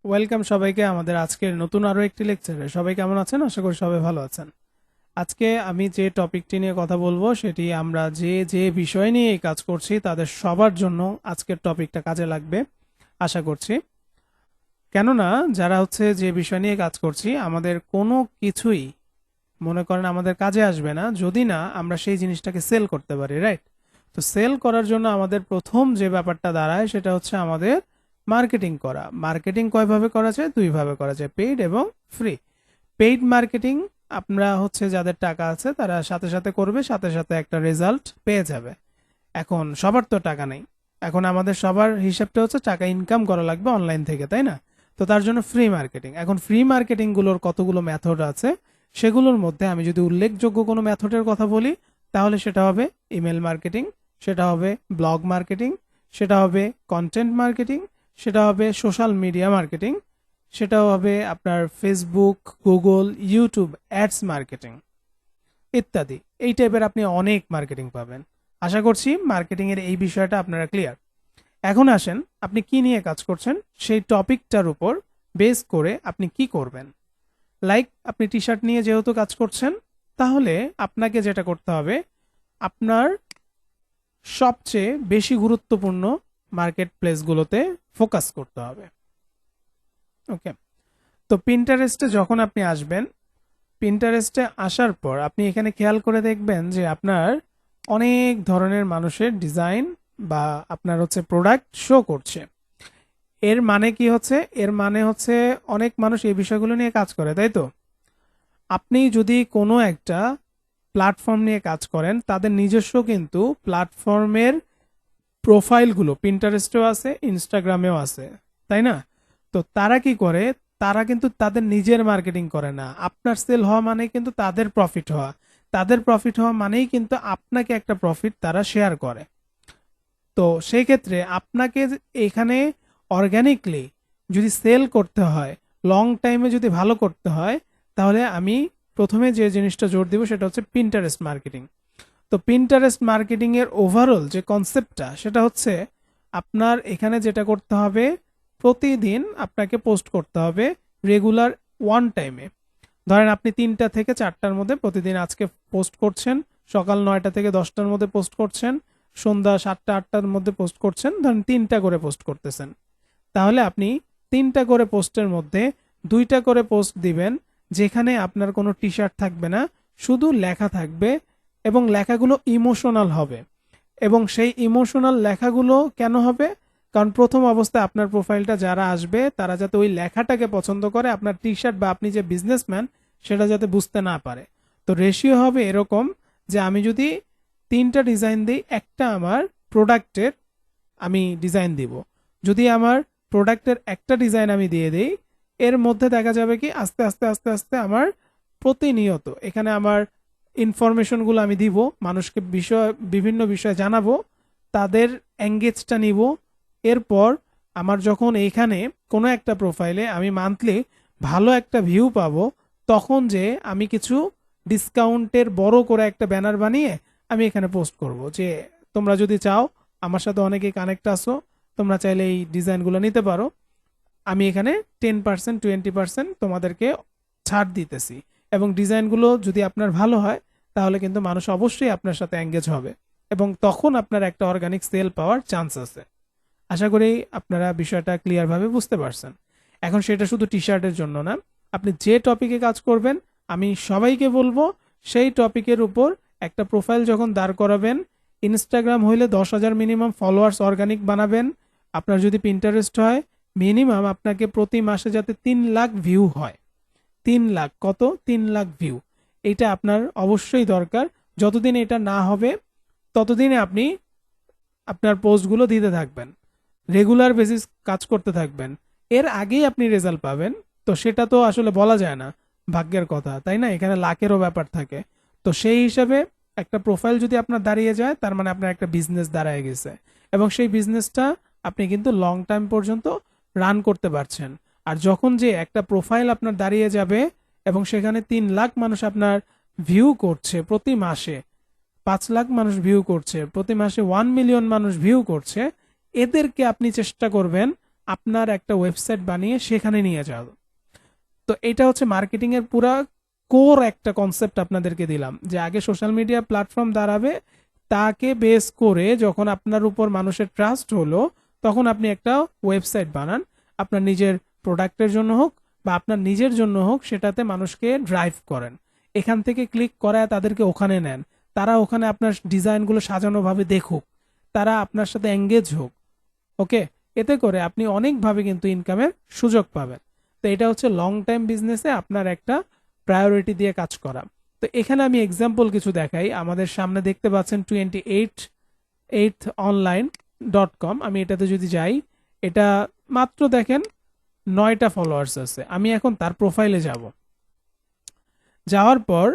Welcome সবাইকে আমাদের আজকের নতুন আরো একটি লেকচারে। সবাই কেমন আছেন? আশা করি সবাই ভালো আছেন। আজকে আমি যে টপিকটি নিয়ে কথা বলবো সেটি আমরা যে যে বিষয় নিয়ে কাজ করছি তাদের সবার জন্য আজকের টপিকটা কাজে লাগবে আশা করছি। কেননা যারা যে বিষয় নিয়ে কাজ করছি আমাদের কোনো কিছুই মনে করেন আমাদের কাজে আসবে না যদি না আমরা সেই জিনিসটাকে সেল করতে পারি, রাইট? তো সেল করার জন্য আমাদের প্রথম যে ব্যাপারটা দাঁড়ায় সেটা হচ্ছে আমাদের মার্কেটিং করা। মার্কেটিং কয়ভাবে করা যায়? দুইভাবে করা যায়, পেইড এবং ফ্রি। পেইড মার্কেটিং আমরা যাদের টাকা আছে তারা সাথে সাথে করবে, সাথে সাথে একটা রেজাল্ট পেয়ে যাবে। এখন সবার তো টাকা নেই, এখন আমাদের সবার হিসাবটা টাকা ইনকাম করা লাগবে অনলাইন থেকে, তাই না? তো তার জন্য ফ্রি মার্কেটিং। এখন ফ্রি মার্কেটিং গুলোর কতগুলো মেথড আছে, সেগুলোর মধ্যে আমি যদি উল্লেখযোগ্য কোনো মেথডের কথা বলি তাহলে সেটা হবে ইমেল মার্কেটিং, সেটা হবে ব্লগ মার্কেটিং, সেটা হবে কন্টেন্ট মার্কেটিং, সেটা হবে সোশ্যাল মিডিয়া মার্কেটিং, সেটা হবে আপনার Facebook, Google, YouTube ads marketing ইত্যাদি। এই টাইপের আপনি অনেক মার্কেটিং পাবেন। আশা করছি মার্কেটিং এর এই বিষয়টা আপনারা ক্লিয়ার। এখন আসেন আপনি কি নিয়ে কাজ করছেন সেই টপিকটার উপর বেস করে আপনি কি করবেন। লাইক আপনি টি শার্ট নিয়ে যেহেতু কাজ করছেন, তাহলে আপনাকে যেটা করতে হবে, আপনার সবচেয়ে বেশি গুরুত্বপূর্ণ মার্কেট প্লেসগুলোতে ফোকাস করতে হবে। ওকে, তো পিন্টারেস্টে যখন আপনি আসবেন, পিন্টারেস্টে আসার পর আপনি এখানে খেয়াল করে দেখবেন যে আপনার অনেক ধরনের মানুষের ডিজাইন বা আপনার প্রোডাক্ট শো করছে। এর মানে কি এর মানে অনেক মানুষ এই বিষয়গুলো নিয়ে কাজ করে, তাই তো? আপনি যদি কোনো একটা প্ল্যাটফর্ম নিয়ে কাজ করেন, তাদের নিজস্ব কিন্তু প্ল্যাটফর্মের প্রোফাইলগুলো পিন্টারেস্টেও আছে, ইনস্টাগ্রামেও আছে, তাই না? তো তারা কি করে, তারা কিন্তু তাদের নিজের মার্কেটিং করে না। আপনার সেল হওয়া মানে কিন্তু তাদের প্রফিট হওয়া, তাদের প্রফিট হওয়া মানেই কিন্তু আপনাকে একটা প্রফিট তারা শেয়ার করে। তো সেই ক্ষেত্রে আপনাকে এখানে অর্গানিকলি যদি সেল করতে হয়, লং টাইমে যদি ভালো করতে হয়, তাহলে আমি প্রথমে যে জিনিসটা জোর দিব সেটা হচ্ছে পিন্টারেস্ট মার্কেটিং। তো পিন্টারেস্ট মার্কেটিং এর ওভারঅল যে কনসেপ্টটা সেটা আপনার এখানে যেটা করতে হবে, প্রতিদিন আপনাকে পোস্ট করতে হবে রেগুলার ওয়ান টাইমে। ধরেন আপনি 3টা থেকে 4টার মধ্যে প্রতিদিন আজকে পোস্ট করছেন, সকাল 9টা থেকে 10টার মধ্যে পোস্ট করছেন, সন্ধ্যা 7টা 8টার মধ্যে পোস্ট করছেন, ধরেন 3টা করে পোস্ট করতেছেন। তাহলে আপনি 3টা করে পোস্টের মধ্যে 2টা করে পোস্ট দিবেন যেখানে আপনার কোনো টি শার্ট থাকবে না, শুধু লেখা থাকবে এবং লেখাগুলো ইমোশনাল হবে। এবং সেই ইমোশনাল লেখাগুলো কেন হবে? কারণ প্রথম অবস্থায় আপনার প্রোফাইলটা যারা আসবে তারা যাতে ওই লেখাটাকে পছন্দ করে, আপনার টি শার্ট বা আপনি যে বিজনেসম্যান সেটা যাতে বুঝতে না পারে। তো রেশিও হবে এরকম যে আমি যদি 3টা ডিজাইন দিই, একটা আমার প্রোডাক্টের আমি ডিজাইন দিব। যদি আমার প্রোডাক্টের একটা ডিজাইন আমি দিয়ে দিই, এর মধ্যে দেখা যাবে কি আস্তে আস্তে আস্তে আস্তে আমার প্রতিনিয়ত এখানে আমার ইনফরমেশনগুলো আমি দিব, মানুষকে বিভিন্ন বিষয় জানাবো, তাদের এঙ্গেজটা নিব। এরপর আমার যখন এইখানে কোনো একটা প্রোফাইলে আমি মান্থলি ভালো একটা ভিউ পাবো, তখন যে আমি কিছু ডিসকাউন্টের বড় করে একটা ব্যানার বানিয়ে আমি এখানে পোস্ট করব যে তোমরা যদি চাও, আমার সাথে অনেকেই কানেক্ট আসো, তোমরা চাইলে এই ডিজাইনগুলো নিতে পারো, আমি এখানে 10% 20% তোমাদেরকে ছাড় দিতেছি। এবং ডিজাইনগুলো যদি আপনার ভালো হয় তাহলে কিন্তু মানুষ অবশ্যই আপনার সাথে এঙ্গেজ হবে এবং তখন আপনার একটা অর্গানিক সেল পাওয়ার চান্স আছে। আশা করি আপনারা বিষয়টা ক্লিয়ারভাবে বুঝতে পারছেন। এখন সেটা শুধু টি শার্টের জন্য না, আপনি যে টপিকে কাজ করবেন আমি সবাইকে বলবো সেই টপিকের উপর একটা প্রোফাইল যখন দাঁড় করাবেন, ইনস্টাগ্রাম হইলে 10,000 মিনিমাম ফলোয়ার্স অর্গানিক বানাবেন। আপনার যদি পিন্টারেস্ট হয়, মিনিমাম আপনাকে প্রতি মাসে যাতে 3 লাখ ভিউ হয়। 3 লাখ কত? 3 লাখ ভিউ। এটা আপনার অবশ্যই দরকার। যতদিন এটা না হবে ততদিনে আপনি আপনার পোস্টগুলো দিতে থাকবেন, রেগুলার বেসিস কাজ করতে থাকবেন। এর আগেই আপনি রেজাল্ট পাবেন, তো সেটা তো আসলে বলা যায় না, ভাগ্যের কথা, তাই না? এখানে লাখেরও ব্যাপার থাকে। তো সেই হিসাবে একটা প্রোফাইল যদি আপনার দাঁড়িয়ে যায়, তার মানে আপনার একটা বিজনেস দাঁড়ায় গেছে এবং সেই বিজনেসটা আপনি কিন্তু লং টাইম পর্যন্ত রান করতে পারছেন। আর যখন যে একটা প্রোফাইল আপনার দাঁড়িয়ে যাবে এবং সেখানে 3 লাখ মানুষ আপনার ভিউ করছে প্রতি মাসে, 5 লাখ মানুষ ভিউ করছে প্রতি মাসে, 1 মিলিয়ন মানুষ ভিউ করছে, এদেরকে আপনি চেষ্টা করবেন আপনার একটা ওয়েবসাইট বানিয়ে সেখানে নিয়ে যাও। তো এটা হচ্ছে মার্কেটিং এর পুরা কোর একটা কনসেপ্ট আপনাদেরকে দিলাম, যে আগে সোশ্যাল মিডিয়া প্ল্যাটফর্ম দাঁড়াবে, তাকে বেস করে যখন আপনার উপর মানুষের ট্রাস্ট হলো, তখন আপনি একটা ওয়েবসাইট বানান, আপনার নিজের প্রোডাক্টের জন্য হোক বা আপনার নিজের জন্য হোক, সেটাতে মানুষকে ড্রাইভ করেন, এখান থেকে ক্লিক করায় তাদেরকে ওখানে নেন, তারা ওখানে আপনার ডিজাইনগুলো সাজানোভাবে দেখুক, তারা আপনার সাথে এঙ্গেজ হোক। ওকে, এতে করে আপনি অনেকভাবে কিন্তু ইনকামের সুযোগ পাবেন। তো এটা হচ্ছে লং টাইম বিজনেসে আপনার একটা প্রায়োরিটি দিয়ে কাজ করা। তো এখানে আমি এক্সাম্পল কিছু দেখাই। আমাদের সামনে দেখতে পাচ্ছেন 28online.com। আমি এটাতে যদি যাই, এটা মাত্র দেখেন 9টা ফলোয়ার্স আছে। আমি এখন তার প্রোফাইলে যাব, যাওয়ার পর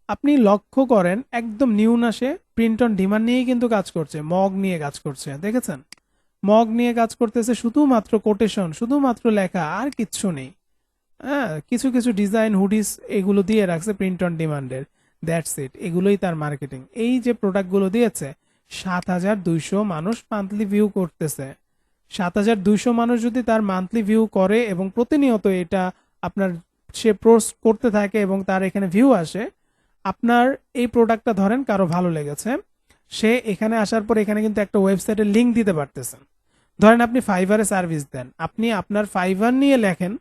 আপনি লক্ষ্য করেন একদম নিউ না, সে প্রিন্ট অন ডিমান্ড নিয়েই কিন্তু কাজ করছে, মগ নিয়ে কাজ করছে, দেখেছেন? মগ নিয়ে কাজ করতেছে, শুধুমাত্র কোটেশন, শুধুমাত্র লেখা, আর কিচ্ছু নেই। হ্যাঁ, কিছু কিছু ডিজাইন হুডিস এগুলো দিয়ে রাখছে প্রিন্ট অন ডিমান্ডের, দ্যাটস ইট, এগুলোই তার মার্কেটিং। এই যে প্রোডাক্টগুলো দিয়েছে, 7200 মানুষ মান্থলি ভিউ করতেছে। 7200 মানুষ যদি তার মান্থলি ভিউ করে এবং প্রতিনিয়ত এটা আপনার সে পোস্ট করতে থাকে এবং তার এখানে ভিউ আসে, আপনার এই প্রোডাক্টটা ধরেন কারো ভালো লেগেছে, সে এখানে আসার পর এখানে কিন্তু একটা ওয়েবসাইটের লিঙ্ক দিতে পারতেছেন। ধরেন আপনি ফাইবারে সার্ভিস দেন, আপনি আপনার ফাইবার নিয়ে লেখেন,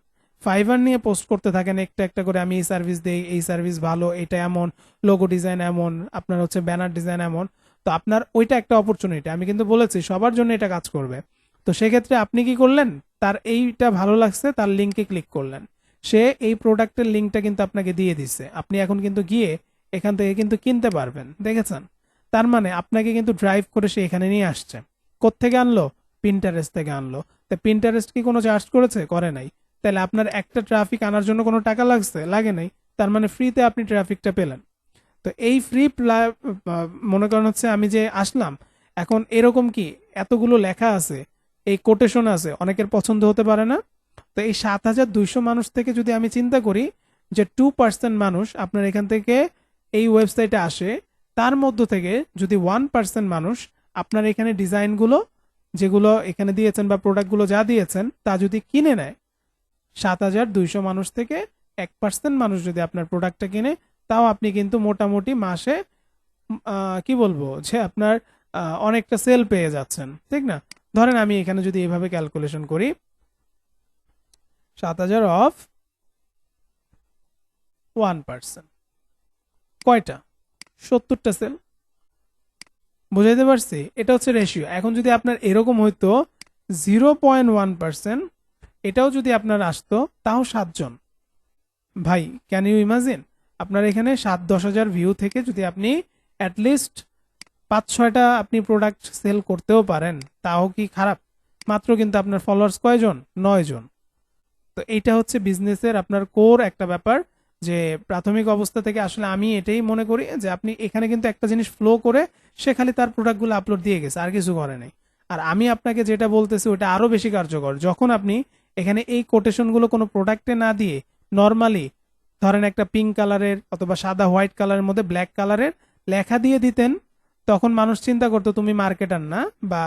ফাইবার নিয়ে পোস্ট করতে থাকেন একটা একটা করে, আমি এই সার্ভিস দেই, এই সার্ভিস ভালো, এটা এমন, লোগো ডিজাইন এমন, আপনার হচ্ছে ব্যানার ডিজাইন এমন। তো আপনার ওইটা একটা অপরচুনিটি, আমি কিন্তু বলেছি সবার জন্য এটা কাজ করবে। তো সেক্ষেত্রে আপনি কি করলেন, তার এইটা ভালো লাগছে, তার লিঙ্কে ক্লিক করলেন, সে এই প্রোডাক্টের লিঙ্কটা কিন্তু আপনাকে দিয়ে দিচ্ছে, আপনি এখন কিন্তু গিয়ে এখান থেকে কিন্তু কিনতে পারবেন, দেখেছেন? তার মানে আপনাকে কিন্তু ড্রাইভ করে সে এখানে নিয়ে আসছে। কোত্থেকে আনলো? পিন্টারেস্ট থেকে আনলো। তা পিন্টারেস্ট কি কোনো চার্জ করেছে? করে নাই। তাহলে আপনার একটা ট্রাফিক আনার জন্য কোনো টাকা লাগছে? লাগে নাই। তার মানে ফ্রিতে আপনি ট্রাফিকটা পেলেন। তো এই ফ্রি, মনে করেন হচ্ছে আমি যে আসলাম, এখন এরকম কি এতগুলো লেখা আছে, এই কোটেশন আছে, অনেকের পছন্দ হতে পারে না। তো এই 7200 মানুষ থেকে যদি আমি চিন্তা করি যে 2% মানুষ আপনার এখান থেকে এই ওয়েবসাইটে আসে, তার মধ্য থেকে যদি 1% মানুষ আপনার এখানে ডিজাইনগুলো যেগুলো এখানে দিয়েছেন বা প্রোডাক্টগুলো যা দিয়েছেন তা যদি কিনে নেয়, 7200 মানুষ থেকে 1% মানুষ যদি আপনার প্রোডাক্টটা কিনে, তাও আপনি কিন্তু মোটামুটি মাসে কি বলবো যে আপনার অনেকটা সেল পেয়ে যাচ্ছেন, ঠিক না? ধরেন আমি এখানে যদি এভাবে ক্যালকুলেশন করি, 7000 অফ 1%, কয়টা? 70টা সেল। বুঝাইতে পারছি? এটা হচ্ছে রেশিও। এখন যদি আপনার এরকম হইতো 0.1%, এটাও যদি আপনার আসতো, তাও 7 জন। ভাই, ক্যান ইউ ইমাজিন? আপনার এখানে 7-10 হাজার ভিউ থেকে যদি আপনি অ্যাটলিস্ট 5-6টা আপনি প্রোডাক্ট সেল করতেও পারেন, তাও কি খারাপ? মাত্র কিন্তু আপনার ফলোয়ার্স কয়জন? 9 জন। তো এইটা হচ্ছে বিজনেসের আপনার কোর একটা ব্যাপার, যে প্রাথমিক অবস্থা থেকে আসলে আমি এটাই মনে করি যে আপনি এখানে কিন্তু একটা জিনিস ফ্লো করে সে খালি তার প্রোডাক্টগুলো আপলোড দিয়ে গেছে, আর কিছু করে নাই। আর আমি আপনাকে যেটা বলতেছি ওটা আরো বেশি কার্যকর। যখন আপনি এখানে এই কোটেশনগুলো কোনো প্রোডাক্টে না দিয়ে নর্মালি ধরেন একটা পিঙ্ক কালারের অথবা সাদা হোয়াইট কালারের মধ্যে ব্ল্যাক কালারের লেখা দিয়ে দিতেন, তখন মানুষ চিন্তা করতো তুমি মার্কেটার না, বা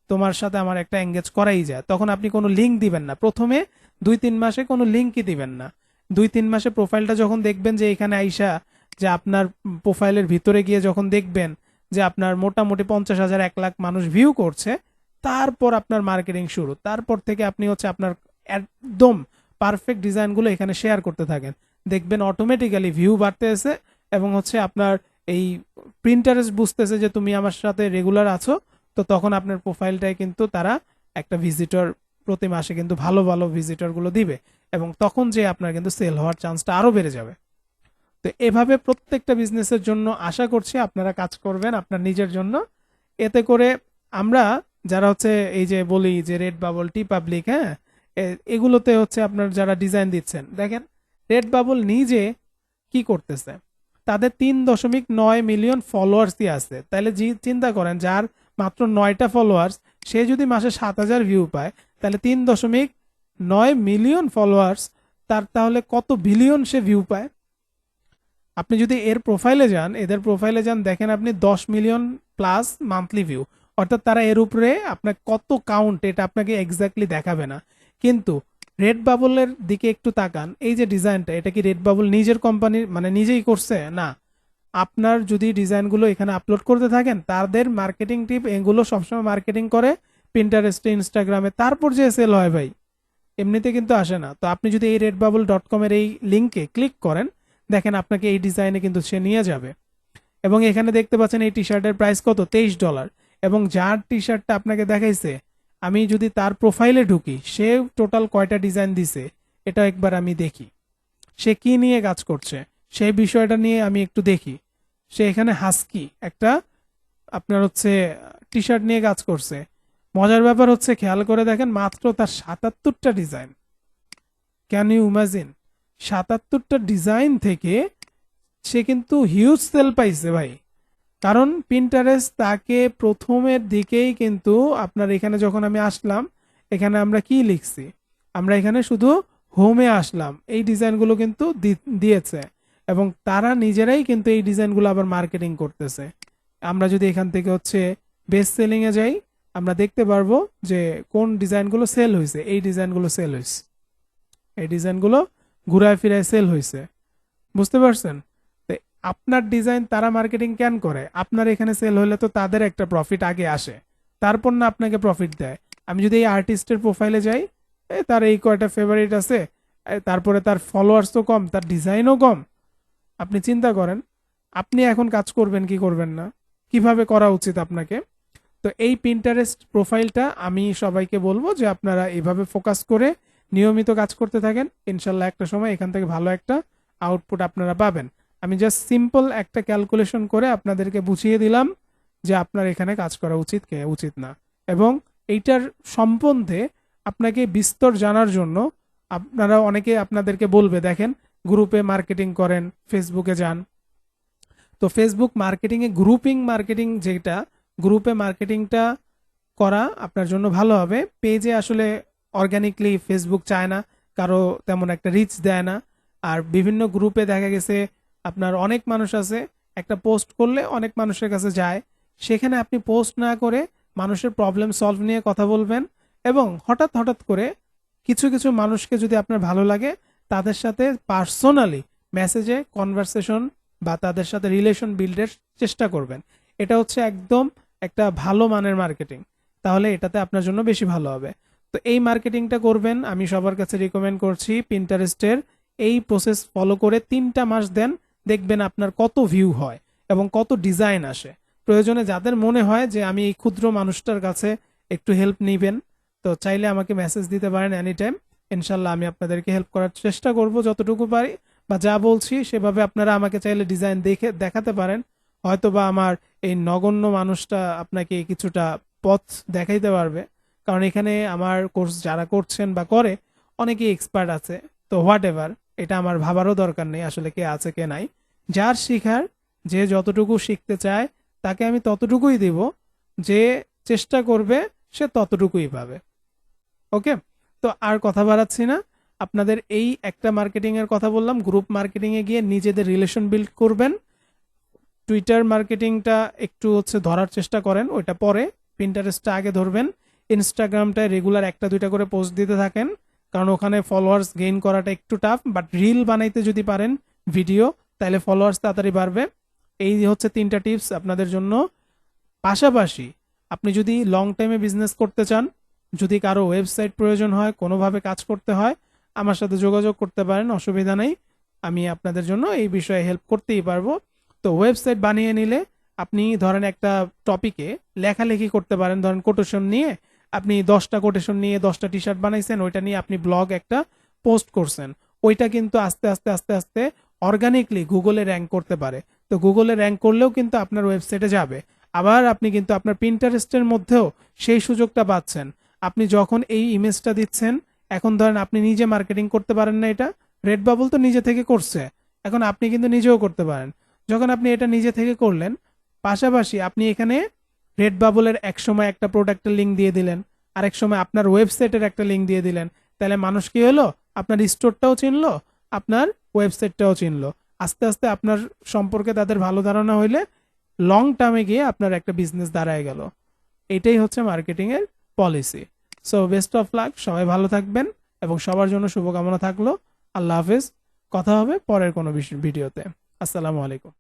তোমার সাথে আমার একটা এঙ্গেজ করাই যায়। তখন আপনি কোনো লিঙ্ক দিবেন না, প্রথমে 2-3 মাসে কোনো লিঙ্কই দিবেন না। 2-3 মাসে প্রোফাইলটা যখন দেখবেন যে এখানে আইসা, যে আপনার প্রোফাইলের ভিতরে গিয়ে যখন দেখবেন যে আপনার মোটামুটি 50,000 1 লাখ মানুষ ভিউ করছে, তারপর আপনার মার্কেটিং শুরু। তারপর থেকে আপনি হচ্ছে আপনার একদম পারফেক্ট ডিজাইনগুলো এখানে শেয়ার করতে থাকেন, দেখবেন অটোমেটিক্যালি ভিউ বাড়তেছে এবং হচ্ছে আপনার এই প্রিন্টারেস্ট বুঝতেছে যে তুমি আমার সাথে রেগুলার আছো। তো তখন আপনার প্রোফাইলটায় কিন্তু তারা একটা ভিজিটর প্রতি মাসে কিন্তু ভালো ভালো ভিজিটরগুলো দিবে, এবং তখন যে আপনার কিন্তু সেল হওয়ার চান্সটা আরো বেড়ে যাবে। তো এভাবে প্রত্যেকটা বিজনেসের জন্য আশা করছি আপনারা কাজ করবেন আপনার নিজের জন্য। এতে করে আমরা যারা হচ্ছে এই যে বলি যে রেড বাবল, টি পাবলিক, হ্যাঁ, এগুলোতে হচ্ছে আপনার যারা ডিজাইন দিচ্ছেন, দেখেন রেড বাবল নিজে কি করতেছে, তাদের 3.9 মিলিয়ন ফলোয়ার্সই আছে। তাহলে চিন্তা করেন, যার মাত্র 9টা ফলোয়ার্স, সে যদি মাসে 7,000 ভিউ পায়, তাহলে 3.9 মিলিয়ন ফলোয়ার্স, তার তাহলে কত বিলিয়ন সে ভিউ পায়। আপনি যদি এর প্রোফাইলে যান, এদের প্রোফাইলে যান, দেখেন আপনি 10 মিলিয়ন প্লাস মান্থলি ভিউ, অর্থাৎ তারা এর উপরে আপনার কত কাউন্ট এটা আপনাকে এক্স্যাক্টলি দেখাবে না। কিন্তু রেড বাবলের দিকে একটু তাকান, এই যে ডিজাইনটা, এটা কি রেড বাবল নিজের কোম্পানির মানে নিজেই করছে? না। আপনার যদি ডিজাইনগুলো এখানে আপলোড করতে থাকেন, তাদের মার্কেটিং টিপ এগুলো সবসময় মার্কেটিং করে পিন্টারেস্টে, ইনস্টাগ্রামে, তারপর যে সেল হয় ভাই, এমনিতে কিন্তু আসে না। তো আপনি যদি এই redbubble.com এর এই লিঙ্কে ক্লিক করেন, দেখেন আপনাকে এই ডিজাইনে কিন্তু সে নিয়ে যাবে। এবং এখানে দেখতে পাচ্ছেন এই টি শার্টের প্রাইস কত, $23। এবং যার টি শার্টটা আপনাকে দেখাইছে, আমি যদি তার প্রোফাইলে ঢুকি, সে টোটাল কয়টা ডিজাইন দিছে এটা একবার আমি দেখি, সে কি নিয়ে কাজ করছে সেই বিষয়টা নিয়ে আমি একটু দেখি। সে এখানে হাস্কি একটা আপনার হচ্ছে টি শার্ট নিয়ে কাজ করছে। মজার ব্যাপার হচ্ছে, খেয়াল করে দেখেন, মাত্র তার ৭৭টা ডিজাইন। Can you imagine? ৭৭টা ডিজাইন থেকে সে কিন্তু হিউজ সেল পাইছে ভাই। কারণ পিন্টারেস্ট তাকে প্রথমের দিকেই কিন্তু, আপনার এখানে যখন আমি আসলাম, এখানে আমরা কি লিখছি, আমরা এখানে শুধু হোমে আসলাম, এই ডিজাইনগুলো কিন্তু দিয়েছে এবং তারা নিজেরাই কিন্তু এই ডিজাইনগুলো আবার মার্কেটিং করতেছে। আমরা যদি এখান থেকে হচ্ছে বেস্ট সেলিং এ যাই, আমরা দেখতে পারবো যে কোন ডিজাইনগুলো সেল হয়েছে। এই ডিজাইনগুলো সেল হয়েছে, এই ডিজাইনগুলো ঘুরায় ফিরায় সেল হয়েছে। বুঝতে পারছেন? আপনার ডিজাইন তারা মার্কেটিং কেন করে? আপনার এখানে সেল হলে তো তাদের একটা প্রফিট আগে আসে, তারপর না আপনাকে প্রফিট দেয়। আমি যদি এই আর্টিস্টের প্রোফাইলে যাই, তার এই কয়টা ফেভারিট আছে, তারপরে তার ফলোয়ার্সও কম, তার ডিজাইনও কম। আপনি চিন্তা করেন, আপনি এখন কাজ করবেন কি করবেন না, কিভাবে করা উচিত আপনাকে। তো এই পিন্টারেস্ট প্রোফাইলটা আমি সবাইকে বলবো যে আপনারা এইভাবে ফোকাস করে নিয়মিত কাজ করতে থাকেন, ইনশাল্লাহ একটা সময় এখান থেকে ভালো একটা আউটপুট আপনারা পাবেন। আমি জাস্ট সিম্পল একটা ক্যালকুলেশন করে আপনাদেরকে বুঝিয়ে দিলাম যে আপনার এখানে কাজ করা উচিত কে উচিত না। এবং এইটার সম্বন্ধে আপনাকে বিস্তর জানার জন্য আপনারা অনেকে আপনাদেরকে বলবে, দেখেন গ্রুপে মার্কেটিং করেন, ফেসবুকে যান। তো ফেসবুক মার্কেটিংয়ে গ্রুপিং মার্কেটিং, যেটা গ্রুপে মার্কেটিংটা করা আপনার জন্য ভালো হবে। পেজে আসলে অর্গানিকলি ফেসবুক চায় না, কারো তেমন একটা রিচ দেয় না। আর বিভিন্ন গ্রুপে দেখা গেছে আপনার অনেক মানুষ আছে, একটা পোস্ট করলে অনেক মানুষের কাছে যায়। সেখানে আপনি পোস্ট না করে মানুষের প্রবলেম সলভ নিয়ে কথা বলবেন এবং হঠাৎ হঠাৎ করে কিছু কিছু মানুষকে যদি আপনার ভালো লাগে, তাদের সাথে পার্সোনালি মেসেজে কনভারসেশন বা তাদের সাথে রিলেশন বিল্ডের চেষ্টা করবেন। এটা হচ্ছে একদম একটা ভালো মানের মার্কেটিং, তাহলে এটাতে আপনার জন্য বেশি ভালো হবে। তো এই মার্কেটিংটা করবেন, আমি সবার কাছে রিকমেন্ড করছি পিন্টারেস্টের এই প্রসেস ফলো করে 3টা মাস দেন, দেখবেন আপনার কত ভিউ হয় এবং কত ডিজাইন আসে। প্রয়োজনে যাদের মনে হয় যে আমি এই ক্ষুদ্র মানুষটার কাছে একটু হেল্প নিবেন, তো চাইলে আমাকে মেসেজ দিতে পারেন এনি টাইম। ইনশাল্লাহ আমি আপনাদেরকে হেল্প করার চেষ্টা করব যতটুকু পারি, বা যা বলছি সেভাবে আপনারা আমাকে চাইলে ডিজাইন দেখে দেখাতে পারেন। হয়তো বা আমার এই নগণ্য মানুষটা আপনাকে কিছুটা পথ দেখাইতে পারবে, কারণ এখানে আমার কোর্স যারা করছেন বা করে অনেকেই এক্সপার্ট আছে। তো হোয়াট এভার, এটা আমার ভাবারও দরকার নেই আসলে কে আছে কে নাই। যার শিখার, যে যতটুকু শিখতে চায় তাকে আমি ততটুকুই দিব, যে চেষ্টা করবে সে ততটুকুই পাবে। ওকে, তো আর কথা বাড়াচ্ছি না, আপনাদের এই একটা মার্কেটিং এর কথা বললাম। গ্রুপ মার্কেটিং এ গিয়ে নিজেদের রিলেশন বিল্ড করবেন। টুইটার মার্কেটিংটা একটু হচ্ছে ধরার চেষ্টা করেন, ওইটা পরে, পিন্টারেস্টটা আগে ধরবেন। ইনস্টাগ্রামটায় রেগুলার একটা দুইটা করে পোস্ট দিতে থাকেন, কারণ ওখানে ফলোয়ার্স গেইন করাটা একটু টাফ, বাট রিল বানাইতে যদি পারেন ভিডিও, তাহলে ফলোয়ার্স তাড়াতাড়ি বাড়বে। এই হচ্ছে 3টা টিপস আপনাদের জন্য। পাশাপাশি আপনি যদি লং টাইমে বিজনেস করতে চান, যদি কারো ওয়েবসাইট প্রয়োজন হয়, কোনোভাবে কাজ করতে হয়, আমার সাথে যোগাযোগ করতে পারেন, অসুবিধা নেই। আমি আপনাদের জন্য এই বিষয়ে হেল্প করতেই পারবো। তো ওয়েবসাইট বানিয়ে নিলে আপনি ধরেন একটা টপিকে লেখালেখি করতে পারেন, ধরেন কোটেশন নিয়ে আপনি 10টা কোটেশন নিয়ে 10টা টি শার্ট বানাইছেন, ওইটা নিয়ে আপনি ব্লগ একটা পোস্ট করছেন, ওইটা কিন্তু আস্তে আস্তে আস্তে আস্তে অর্গানিকলি গুগলে র্যাঙ্ক করতে পারে। তো গুগলে র্যাঙ্ক করলেও কিন্তু আপনার ওয়েবসাইটে যাবে। আবার আপনি কিন্তু আপনার পিন্টারেস্টের মধ্যেও সেই সুযোগটা পাচ্ছেন। আপনি যখন এই ইমেজটা দিচ্ছেন, এখন ধরেন আপনি নিজে মার্কেটিং করতে পারেন না, এটা রেড বাবল তো নিজে থেকে করছে, এখন আপনি কিন্তু নিজেও করতে পারেন। যখন আপনি এটা নিজে থেকে করলেন, পাশাপাশি আপনি এখানে রেড বাবলের এক সময় একটা প্রোডাক্টের লিঙ্ক দিয়ে দিলেন, আরেক সময় আপনার ওয়েবসাইটের একটা লিঙ্ক দিয়ে দিলেন, তাহলে মানুষ কি হলো, আপনার স্টোরটাও চিনলো, আপনার ওয়েবসাইটটাও চিনলো। আস্তে আস্তে আপনার সম্পর্কে তাদের ভালো ধারণা হইলে লং টার্মে গিয়ে আপনার একটা বিজনেস দাঁড়ায় গেল। এটাই হচ্ছে মার্কেটিং এর policy. So best of luck, সবাই ভালো থাকবেন এবং সবার জন্য শুভকামনা থাকলো। আল্লাহ হাফেজ, কথা হবে পরের কোনো ভিডিওতে। আসসালামু আলাইকুম।